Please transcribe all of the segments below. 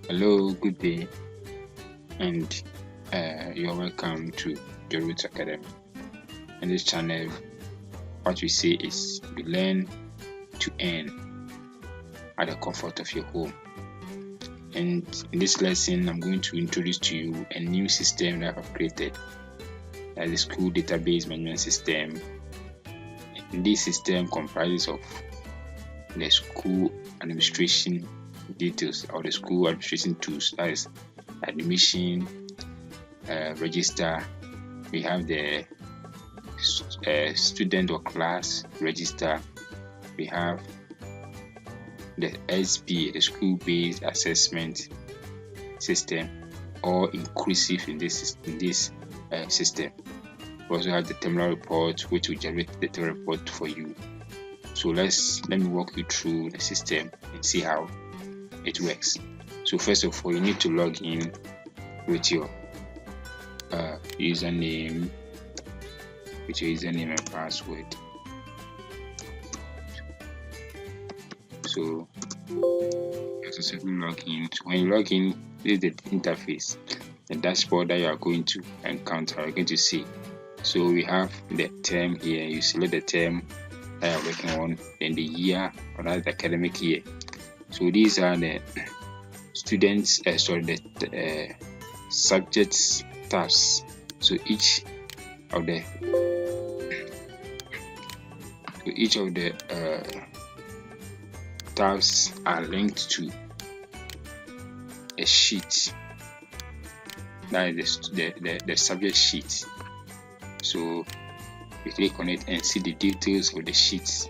Hello, good day, and you're welcome to JOHRUT Academy. In this channel, what we say is you learn to earn at the comfort of your home. And in this lesson, I'm going to introduce to you a new system that I've created, that is the school database management system. And this system comprises of the school administration details or the school administration tools, that is admission, register. We have the student or class register. We have the SP, the school-based assessment system, all inclusive in this system. We also have the terminal report, which will generate the terminal report for you. So let me walk you through the system and see how it works. So first of all, you need to log in with your username and password. So you have to simply log in. So when you log in, this is the interface, the dashboard that you are going to encounter, you're going to see. So we have the term here. You select the term that you're working on, then the year, or that's the academic year. So these are the students, the subjects tabs. So each of the tabs are linked to a sheet, that is the subject sheet. So you click on it and see the details of the sheets,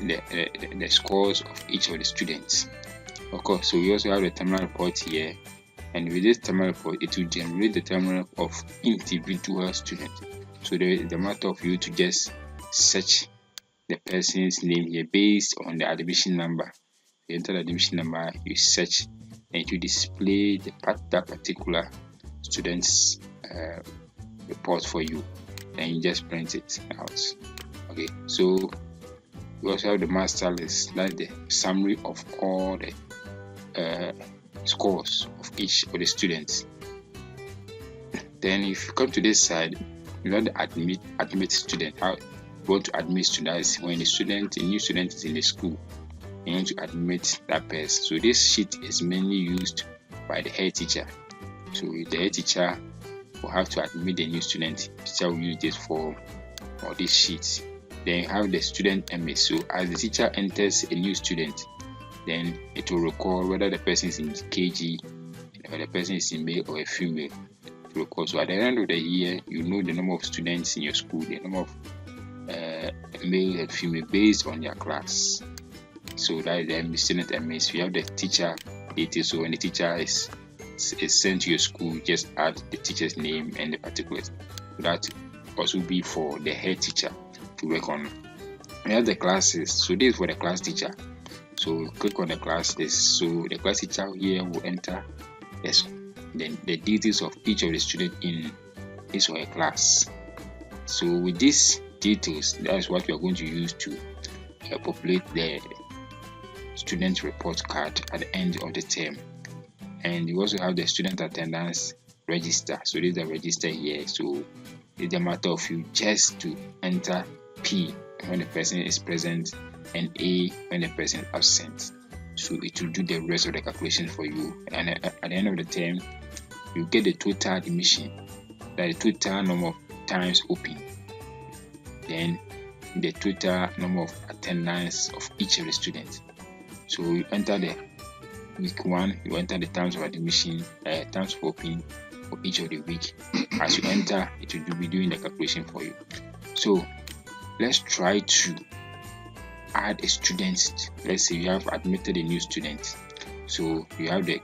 the scores of each of the students. Of course, so we also have the terminal report here, and with this terminal report, it will generate the terminal of individual students. So the matter of you to just search the person's name here based on the admission number. You enter the admission number, you search, and it will display that particular student's report for you, and you just print it out. Okay, so we also have the master list, that's the summary of all the scores of each of the students. Then if you come to this side, you want to admit student. How you want to admit students? When a new student is in the school, you want to admit that person. So this sheet is mainly used by the head teacher. So the head teacher will have to admit the new student. The teacher will use this form or this sheet. Then you have the student MA. So as the teacher enters a new student, then it will record whether the person is in KG or the person is in male or a female. To record. So at the end of the year, you know the number of students in your school, the number of male and female based on your class. So that is the student MA. So you have the teacher details. So when the teacher is sent to your school, just add the teacher's name and the particulars. That also be for the head teacher to work on. We have the classes. So this is for the class teacher. So click on the class list. So the class teacher here will enter the details of each of the students in his or her class. So with these details, that is what we are going to use to populate the student report card at the end of the term. And you also have the student attendance register. So this is the register here. So it's a matter of you just to enter P when the person is present and A when the person is absent. So it will do the rest of the calculation for you. And at the end of the term, you get the total admission, that is the total number of times open, then the total number of attendance of each of the students. So you enter the week 1, you enter the times of admission, times of open for each of the week. As you enter, it will be doing the calculation for you. So let's try to add a student. Let's say you have admitted a new student. So you have the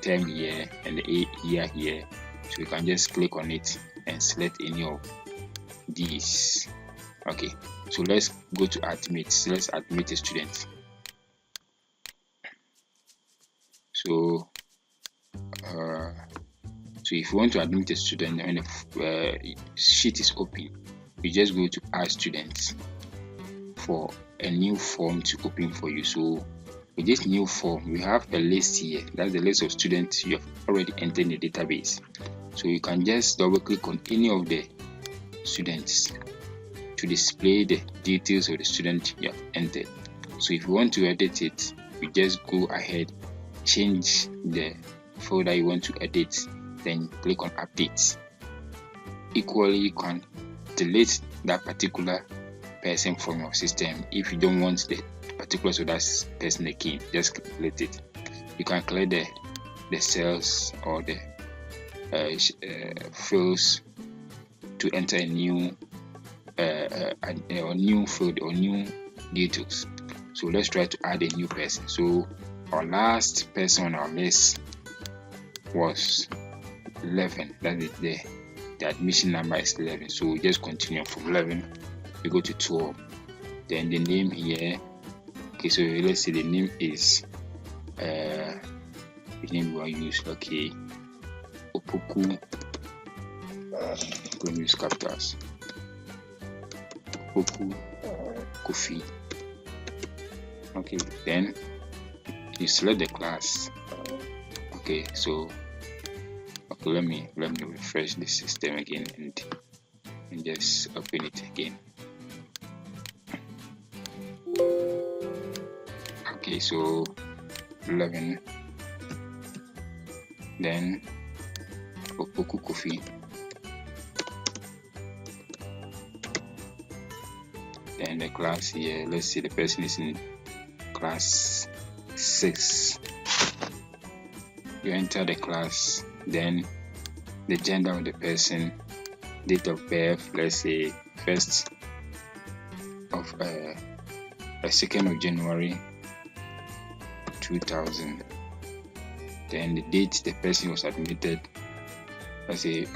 term here and the year here. So you can just click on it and select any of these. Okay, so let's go to admit. So let's admit a student. So if you want to admit a student and the sheet is open, you just go to add students for a new form to open for you. So With this new form, we have a list here. That's the list of students you have already entered in the database. So you can just double click on any of the students to display the details of the student you have entered. So if you want to edit it, you just go ahead, change the folder you want to edit, then click on update. Equally, you can delete that particular person from your system if you don't want the particulars of that person again. Just delete it. You can clear the cells or the fields to enter a new new field or new details. So let's try to add a new person. So our last person on our list was 11. That is the admission number is 11. So we just continue from 11. We go to 12. Then the name here. Okay, so let's say the name is the name we want to use. Okay, Opoku. We'll use capitals. Opoku Kofi. Okay, then you select the class. Okay, so okay, let me refresh the system again and just open it again. Okay, so 11, then Opoku Kofi, then the class here, let's see, the person is in class 6. You enter the class, then the gender of the person, date of birth, let's say 2nd of January 2000. Then the date the person was admitted, let's say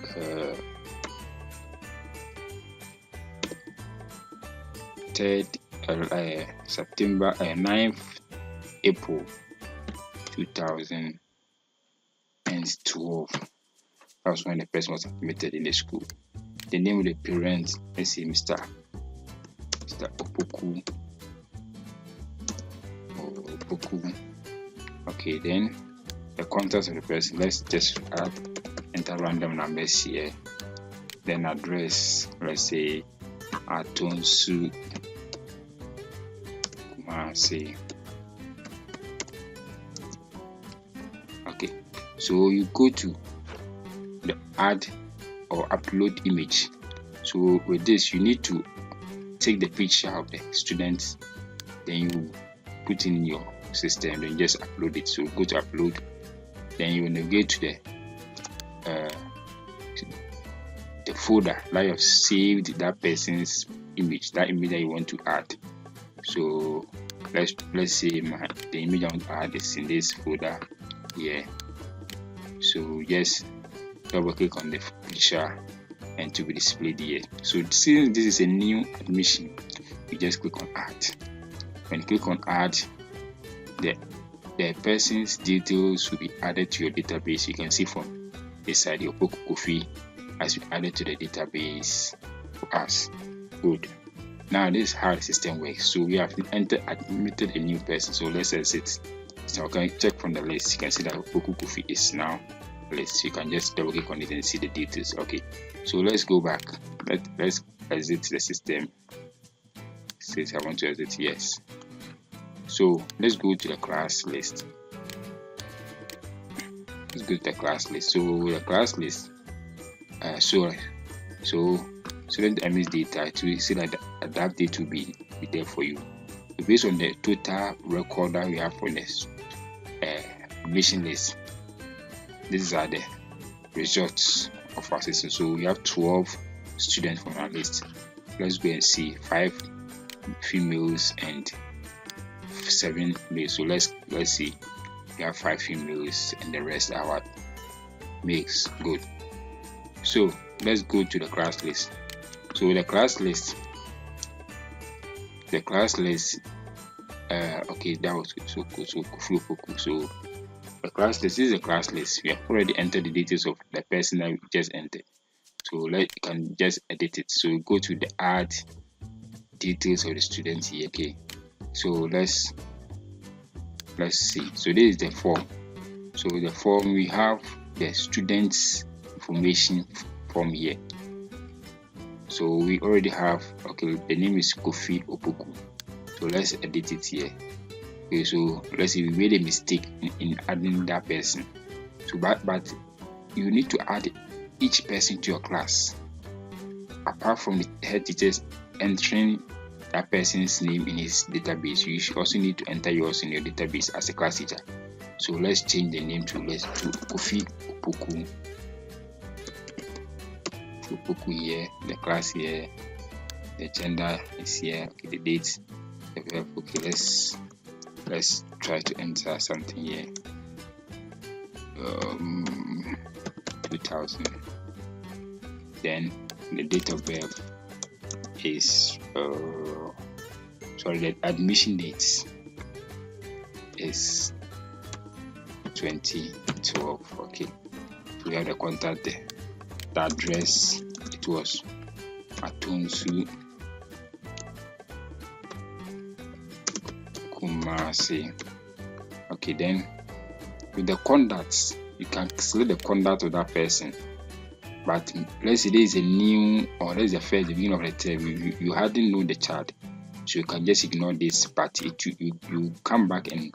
9th April 2012. That was when the person was admitted in the school. The name of the parent, let's say Mr. Opoku. Okay, then the contacts of the person, let's just enter random numbers here. Then address, let's say Atonsu Kumasi. Okay, so you go to the add or upload image. So with this, you need to take the picture of the student, then you put in your system, then just upload it. So go to upload, then you navigate to the folder that you have saved that person's image, that image that you want to add. So let's say the image I want to add is in this folder here. So just double click on the picture and to be displayed here. So since this is a new admission, you just click on add. When you click on add, the person's details will be added to your database. You can see from this side your Opoku Kofi has been added to the database for us. Good. Now this is how the system works. So we have admitted a new person. So let's exit. So can check from the list. You can see that Opoku Kofi is now list. You can just double click on it and see the details. Okay. So let's go back. Let's exit the system. Says I want to exit. Yes. So let's go to the class list. Let's go to the class list. So the class list, so student MS data to see that that data will be there for you. So based on the total record that we have for this admission list, these are the results of our system. So we have 12 students from our list. Let's go and see 5 females and 7 males. So let's see. We have 5 females and the rest are what? Males. Good. So let's go to the class list. So the class list. Okay, that was so cool. So so the class list is a class list. We have already entered the details of the person that we just entered. So you can just edit it. So go to the add details of the students here. Okay. So let's let's see. So this is the form. So the form, we have the students information form here. So we already have, okay, the name is Kofi Opoku. So let's edit it here. Okay, so let's say we made a mistake in adding that person. So but you need to add each person to your class. Apart from the head teachers entering that person's name in his database, you should also need to enter yours in your database as a class teacher. So let's change the name to Kofi Opoku. Opoku here, the class here, the gender is here, okay, the date, the verb. Okay, let's try to enter something here. 2000. Then the date of birth is the admission dates is 2012. Okay, so we have the contact there. The address, it was Atunsu Kumasi. Okay, then with the contacts, you can select the contact of that person. But let's say there is a new, or there is a first, the beginning of the term, you hardly know the child, so you can just ignore this. But you come back and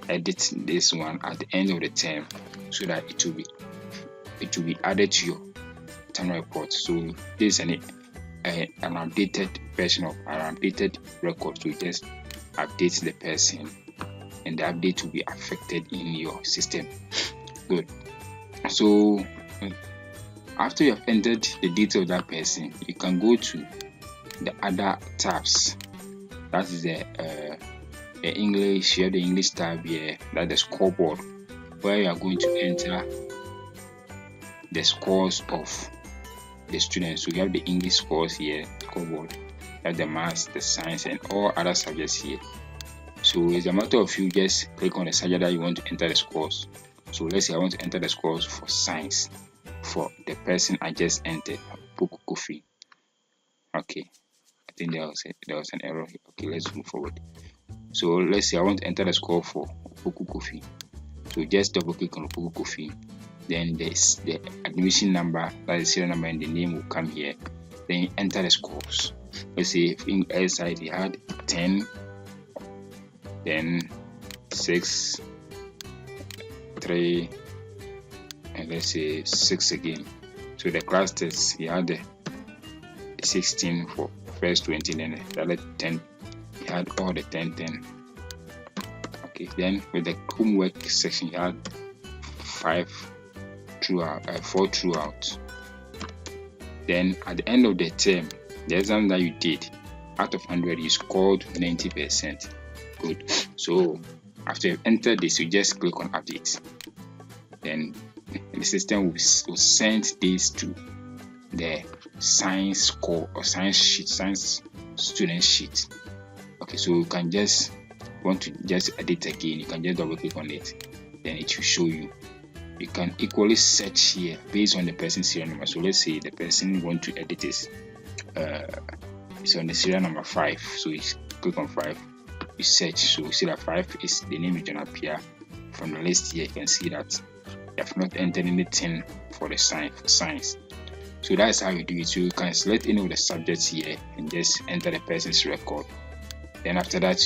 edit this one at the end of the term, so that it will be added to your term report. So this is an updated version of an updated record. So you just update the person, and the update will be affected in your system. Good. So after you have entered the details of that person, you can go to the other tabs. That is the English. You have the English tab here, that's the scoreboard, where you are going to enter the scores of the students. So you have the English scores here, scoreboard, you have the maths, the science, and all other subjects here. So it's a matter of you just click on the subject that you want to enter the scores. So let's say I want to enter the scores for science for the person I just entered, Opoku Kofi. Okay, I think there was an error here. Okay, let's move forward. So let's say I want to enter the score for Opoku Kofi. So just double click on Opoku Kofi. Then there's the admission number, that is serial number, and the name will come here. Then you enter the scores. Let's say if in L side he had 10, then 6, 3, and let's say 6 again. So the class test, he had 16 for first 20, then the other 10, he had all the 10. Okay, then with the homework section, he had 4 throughout. Then at the end of the term, the exam that you did, out of 100, you scored 90%. Good. So after you enter this, you just click on update. Then the system will send this to the science score or science sheet, science student sheet. Okay, so you can just want to just edit again, you can just double click on it, then it will show you. You can equally search here based on the person's serial number. So let's say the person want to edit this, it's on the serial number 5. So you click on 5, you search. So you see that 5 is the name is gonna appear from the list here. You can see that you have not entered anything for the science. So that's how you do it. So you can select any of the subjects here and just enter the person's record. Then after that,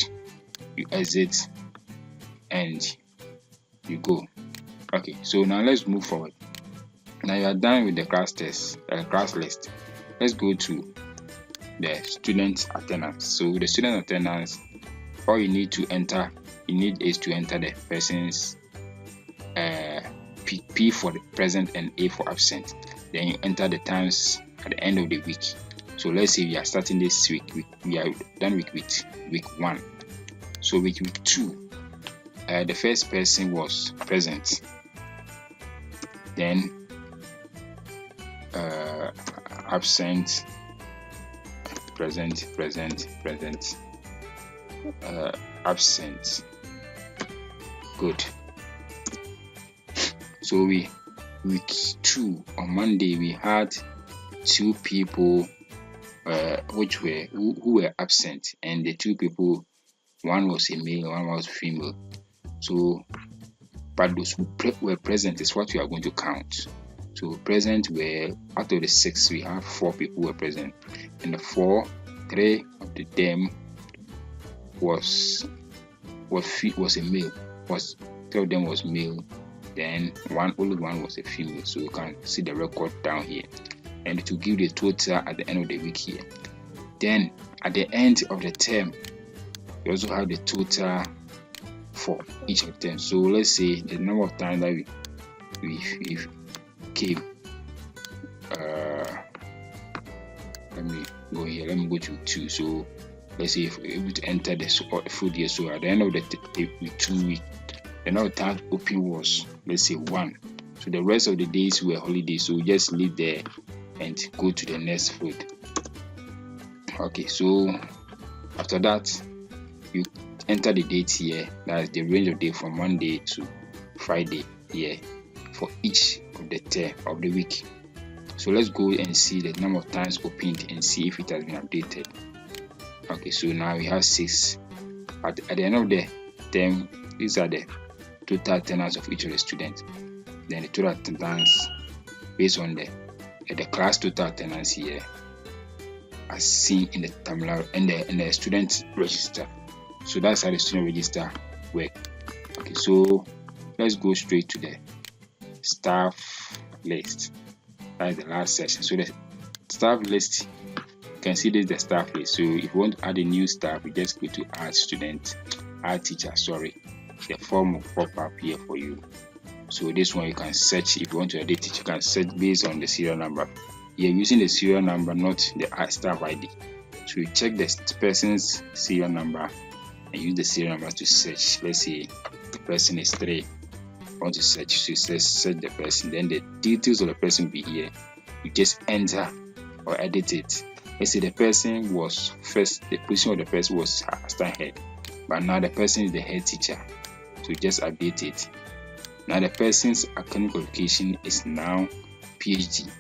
you exit and you go. Okay, so now let's move forward. Now you are done with the class test, class list. Let's go to the student attendance. So the student attendance, all you need to enter, is to enter the person's P for the present and A for absent. Then you enter the times at the end of the week. So let's say we are starting this week. We are done with week 1. So week 2, the first person was present. Then absent, present, absent. Good. So week 2 on Monday we had 2 people who were absent, and the 2 people, one was a male, one was female. So, but those who were present is what we are going to count. So present were, out of the 6, we have 4 people were present, and the 4, 3 of them was a male. 3 of them was male. Then only one was a female. So you can see the record down here, and to give the total at the end of the week here. Then at the end of the term, we also have the total for each of them. So let's say the number of times that we came. Let me go here. Let me go to 2. So let's say if we're able to enter the food here. So at the end of the 2 weeks, the number of times open was, let's say, 1. So the rest of the days were holidays. So we just leave there and go to the next food. Okay, so after that, you enter the date here. That's the range of day from Monday to Friday here for each of the term of the week. So let's go and see the number of times opened and see if it has been updated. Okay, so now we have 6. At the end of the term, these are the total attendance of each of the students. Then the total attendance based on the class total attendance here, as seen in the terminal in the student register. So that's how the student register works. Okay, so let's go straight to the staff list. That's the last section. So the staff list, you can see this is the staff list. So if you want to add a new staff, you just go to add student, add teacher, the form will pop up here for you. So this one you can search. If you want to edit it, you can search based on the serial number. You're using the serial number, not the staff ID. So you check the person's serial number and use the serial number to search. Let's say the person is 3. I want to search, so search the person. Then the details of the person will be here. You just enter or edit it. Let's say the person was first, the position of the person was assistant head, but now the person is the head teacher. So just update it. Now the person's academic qualification is now PhD,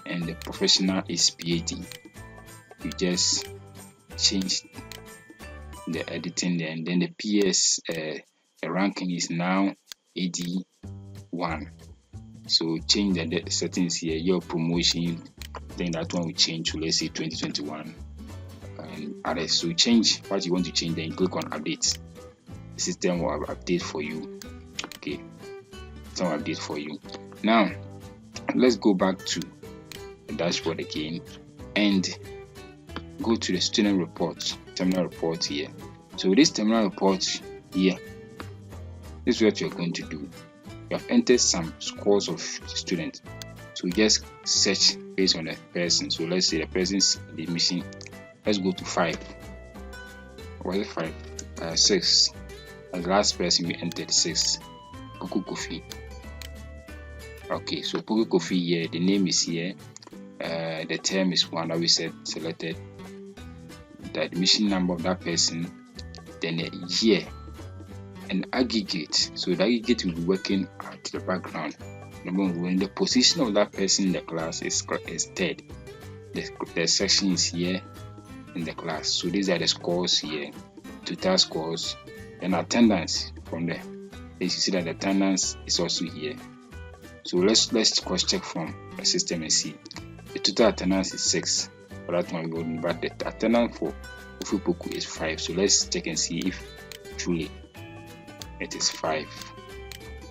and the professional is PhD. You just change the editing there, and then the PS the ranking is now AD1. So change the settings here. Your promotion, then that one will change to, let's say, 2021 and others. So change what you want to change, then click on update. The system will update for you. Okay, system will update for you. Now let's go back to the dashboard again and go to the student report, terminal report here. So this terminal report here, this is what you're going to do. You have entered some scores of students. So just search based on the person. So let's say the person's admission. Let's go to 5. Was it 5? 6. As the last person we entered 6. Puku Kofi. Okay, so Puku Kofi here, the name is here. The term is 1 that we selected. The admission number of that person, then the year and aggregate. So the aggregate will be working at the background. Number 1, the position of that person in the class is 3rd. The section is here in the class. So these are the scores here, total scores, and attendance from there. As you see that the attendance is also here. So let's cross check from the system and see. The total attendance is 6 for that one, but the attendance for Ufupoku is 5. So let's check and see if truly it is 5.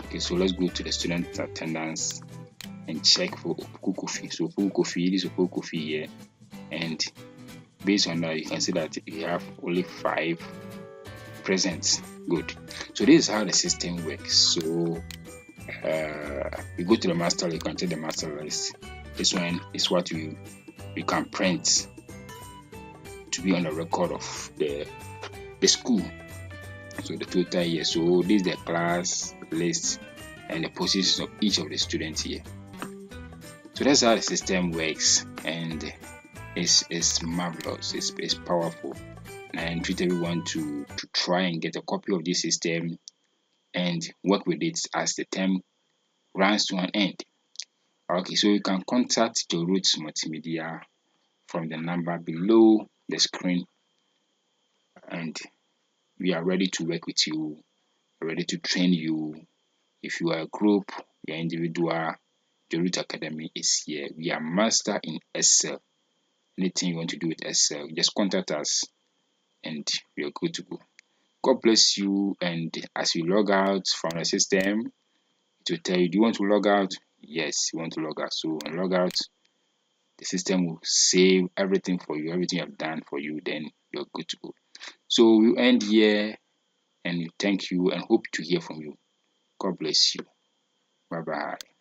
Okay, so let's go to the student attendance and check for Ufupoku Kofi. So Ufupoku Kofi, this is Ufupoku Kofi here, and based on that, you can see that we have only 5 present. Good. So this is how the system works. So you go to the master, you can check the master list. This one is what we can print to be on the record of the school. So the total here. So this is the class list and the positions of each of the students here. So that's how the system works, and it's marvelous. It's powerful. And I entreat everyone to try and get a copy of this system and work with it as the term runs to an end. Okay, so you can contact JOHRUT Multimedia from the number below the screen, and we are ready to work with you ready to train you. If you are a group, you are individual, JOHRUT Academy is here. We are master in Excel. Anything you want to do with Excel, just contact us and we are good to go. God bless you. And as you log out from the system, it will tell you, do you want to log out? Yes, you want to log out. So when log out, the system will save everything for you, everything you have done for you, then you're good to go. So we'll end here and thank you and hope to hear from you. God bless you. Bye bye.